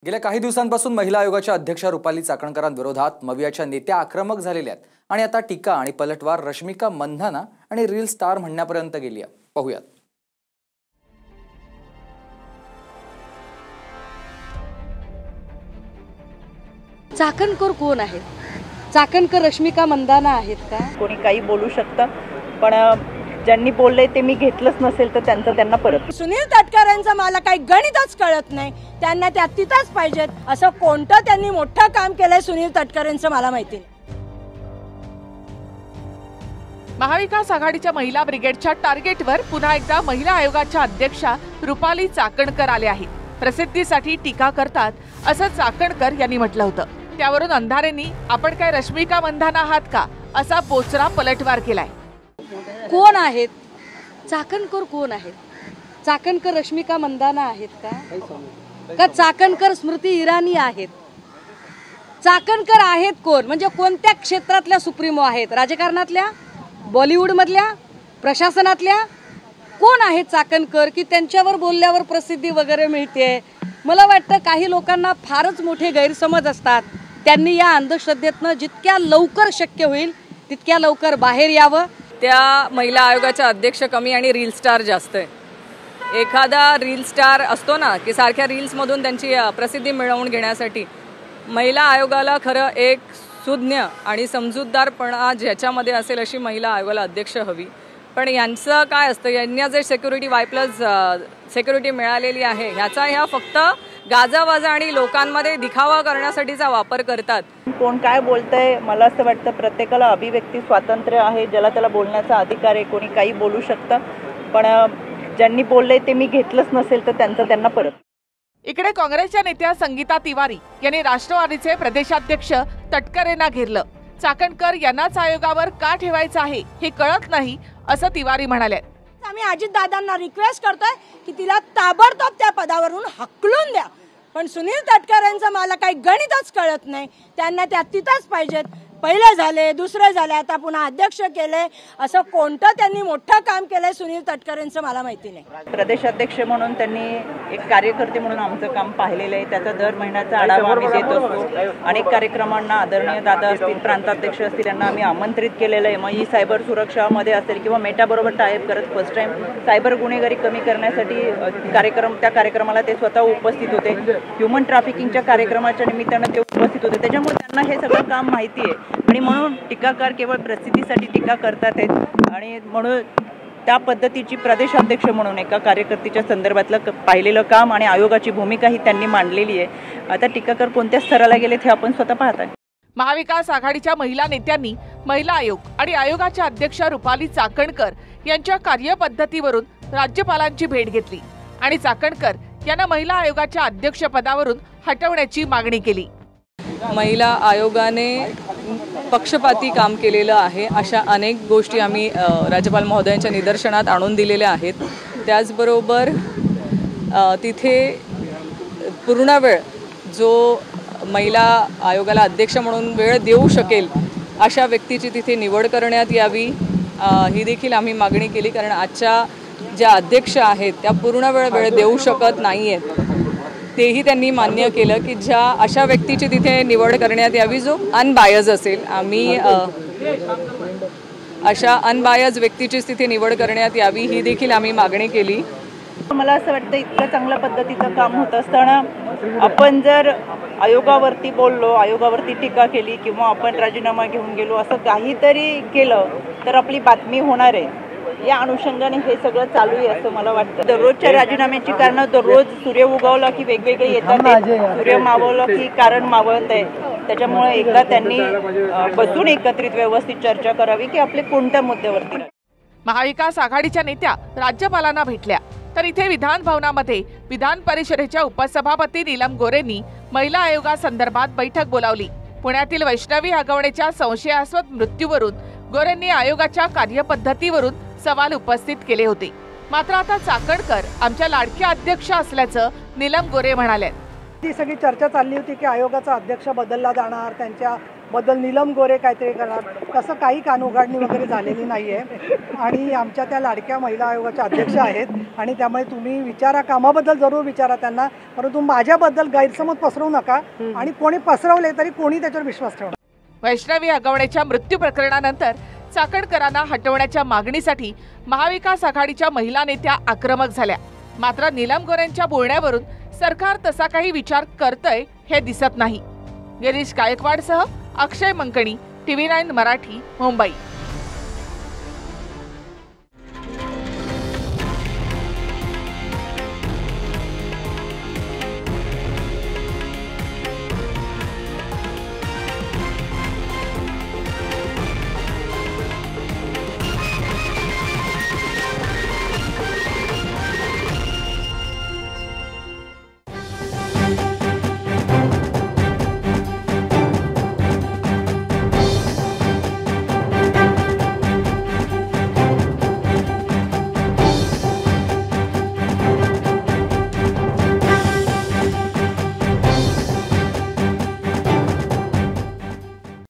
गेल्या काही दिवसांपासून महिला आयोगाच्या अध्यक्षा रुपाली चाकणकरांविरोधात मवियाच्या नेत्या आक्रमक झालेल्या आहेत आणि आता टीका आणि पलटवार रश्मिका मंधाना आणि रील स्टार म्हणण्यापर्यंत गेली आहे। पाहूयात। चाकणकर कोण आहेत? चाकणकर रश्मिका मंधाना आहेत का? कोणी काही बोलू शकतं, पण ज्यांनी बोलले ते मी घेतलंच नसेल तर त्यांना परत। सुनील तटकरेंचं मला काही गणितच कळत नाही, त्यांना त्या तिथंच पाहिजेत। असं कोणतं त्यांनी मोठं काम केलंय सुनील तटकरेंचं मला माहिती नाही। महाविकास आघाडीच्या महिला ब्रिगेडच्या टार्गेटवर पुन्हा एकदा महिला आयोगाच्या अध्यक्षा रुपाली चाकणकर आले आहेत। प्रसिद्धीसाठी टीका करतात असं चाकणकर यांनी म्हटलं होतं। त्यावरून अंधारेंनी आपण काय रश्मिका मंधाना आहात का असा बोचरा पलटवार केलाय। कोण आहेत? चाकणकर कोण आहेत? चाकणकर रश्मिका मंधाना आहेत का चाकणकर स्मृती इराणी आहेत? चाकणकर आहेत कोण? म्हणजे कोणत्या क्षेत्रातल्या सुप्रीमो आहेत? राजकारणातल्या, बॉलिवूड मधल्या, प्रशासनातल्या? कोण आहेत चाकणकर की त्यांच्यावर बोलल्यावर प्रसिद्धी वगैरे मिळते? मला वाटतं काही लोकांना फारच मोठे गैरसमज असतात। त्यांनी या अंधश्रद्धेतनं जितक्या लवकर शक्य होईल तितक्या लवकर बाहेर यावं। त्या महिला आयोगाच्या अध्यक्ष कमी आणि रील स्टार जास्त आहे। एखादा रील स्टार असतो ना की सारख्या रील्समधून त्यांची प्रसिद्धी मिळवून घेण्यासाठी महिला आयोगाला खरं एक सुज्ञ आणि समजूतदारपणा ज्याच्यामध्ये असेल अशी महिला आयोगाला अध्यक्ष हवी। पण यांचं काय असतं, यांना जे सिक्युरिटी Y+ सिक्युरिटी मिळालेली आहे ह्याचा ह्या फक्त गाजावाजा आणि लोकांमध्ये दिखावा करण्यासाठीचा वापर करतात। कोण काय बोलतंय, मला असं वाटतं प्रत्येकाला अभिव्यक्ती स्वातंत्र्य आहे, ज्याला त्याला बोलण्याचा अधिकार आहे। कोणी काही बोलू शकतं, पण ज्यांनी बोलले ते मी घेतलंच नसेल तर त्यांना परत। इकडे काँग्रेसच्या नेत्या संगीता तिवारी यांनी राष्ट्रवादीचे प्रदेशाध्यक्ष तटकरेंना घेरलं। चाकणकर यांनाच आयोगावर का ठेवायचं आहे हे कळत नाही असं तिवारी म्हणाले। आम्ही अजितदादांना रिक्वेस्ट करतोय की तिला ताबडतोब त्या पदावरून हकलून द्या। पण सुनील तटकरेंचं मला काही गणितच कळत नाही, त्यांना त्या तिथंच पाहिजेत। पहिले झाले, दुसरे झाले, आता पुन्हा अध्यक्ष केले। असं कोणतं त्यांनी मोठं काम केलंय सुनील तटकरेंचं मला माहिती नाही। प्रदेशाध्यक्ष म्हणून त्यांनी एक कार्यकर्ते म्हणून आमचं काम पाहिलेलं आहे। त्याचा दर महिन्याचा आढावा आम्ही देत असतो। अनेक कार्यक्रमांना आदरणीय दादा असतील, प्रांताध्यक्ष असतील, यांना आम्ही आमंत्रित केलेलं आहे। मग ही सायबर सुरक्षामध्ये असेल किंवा मेटाबरोबर टायप करत फर्स्ट टाइम सायबर गुन्हेगारी कमी करण्यासाठी त्या कार्यक्रमाला ते स्वतः उपस्थित होते। ह्युमन ट्रॅफिकिंगच्या कार्यक्रमाच्या निमित्तानं ते उपस्थित होते। त्याच्यामुळे त्यांना हे सगळं काम माहिती आहे आणि म्हणून टीकाकार केवळ प्रसिद्धीसाठी टीका करतात आहेत आणि म्हणून त्या पद्धतीची प्रदेशाध्यक्ष म्हणून एका कार्यकर्त्याच्या संदर्भातलं पाहिलेलं काम आणि आयोगाची भूमिका ही त्यांनी मांडलेली आहे। आता टीकाकार कोणत्या स्तराला गेलेत हे आपण स्वतः पाहताय। महाविकास आघाडीच्या महिला नेत्यांनी महिला आयोग आणि आयोगाच्या अध्यक्षा रुपाली चाकणकर यांच्या कार्यपद्धतीवरून राज्यपालांची भेट घेतली आणि चाकणकर यांना महिला आयोगाच्या अध्यक्षपदावरून हटवण्याची मागणी केली। महिला आयोगाने पक्षपाती काम केलेलं आहे अशा अनेक गोष्टी आम्ही राज्यपाल महोदयांच्या निदर्शनात आणून दिलेल्या आहेत। त्याचबरोबर तिथे पूर्ण वेळ जो महिला आयोगाला अध्यक्ष म्हणून वेळ देऊ शकेल अशा व्यक्तीची तिथे निवड करण्यात यावी ही देखील आम्ही मागणी केली। कारण आजच्या ज्या अध्यक्ष आहेत त्या पूर्ण वेळ देऊ शकत नाही आहेत, तेही त्यांनी मान्य केलं की ज्या अशा व्यक्तीची तिथे निवड करण्यात यावी जो अनबायज असेल। आम्ही अशा अनबायज व्यक्तीचीच तिथे निवड करण्यात यावी ही देखील आम्ही मागणी केली। मला असं वाटतं इतकं चांगल्या पद्धतीचं काम होत असताना आपण जर आयोगावरती बोललो, आयोगावरती टीका केली किंवा आपण राजीनामा घेऊन गेलो असं काहीतरी केलं तर आपली बातमी होणार आहे। या अनुषंगाने हे सगळं चालू आहे असं मला वाटतं। दररोजच्या राजीनाम्याची कारणं दररोज सूर्य उगवला की वेगवेगळे येतात, सूर्य मावळलं की कारण मावळत आहे। त्याच्यामुळे एकदा त्यांनी बसून एकत्रित व्यवस्थित चर्चा करावी की आपले कोणत्या मुद्द्यावरती। महाविकास आघाडीच्या नेत्या राज्यपालांना भेटल्या तर इथे विधान भवनामध्ये विधान परिषदेच्या उपसभापती नीलम गोरेंनी महिला आयोगासंदर्भात बैठक बोलावली। पुण्यातील वैष्णवी हगवणेच्या संशयास्पद मृत्यूवरून गोरेंनी आयोगाच्या कार्यपद्धतीवरून सवाल उपस्थित केले होते। मात्र आता चाकणकर आमच्या लाडक्या अध्यक्ष असल्याचं नीलम गोरे म्हणाले। ती सगळी चर्चा चालली होती की आयोगाचा अध्यक्ष बदलला जाणार, त्यांच्या बद्दल नीलम गोरे काहीतरी करणार, तसं काही कानउघाडणी वगैरे झालेली नाही आहे. आणि आमच्या त्या लाडक्या महिला आयोगाच्या अध्यक्ष आहेत आणि त्यामुळे तुम्ही विचारा, कामाबद्दल जरूर विचारा त्यांना, परंतु माझ्याबद्दल गैरसमज पसरवू नका. आणि कोणी पसरवले तरी कोणी त्याच्यावर विश्वास ठेवणार. वैष्णवी हगवणेच्या मृत्यू प्रकरणानंतर चाकणकरांना हटवण्याच्या मागणीसाठी महाविकास आघाडीच्या महिला नेत्या आक्रमक झाल्या. मात्र नीलम गोरेंच्या बोलण्यावरून सरकार तसा काही विचार करतंय हे दिसत नाही. गिरीश गायकवाडसह अक्षय मंकणी, TV9 मराठी, मुंबई.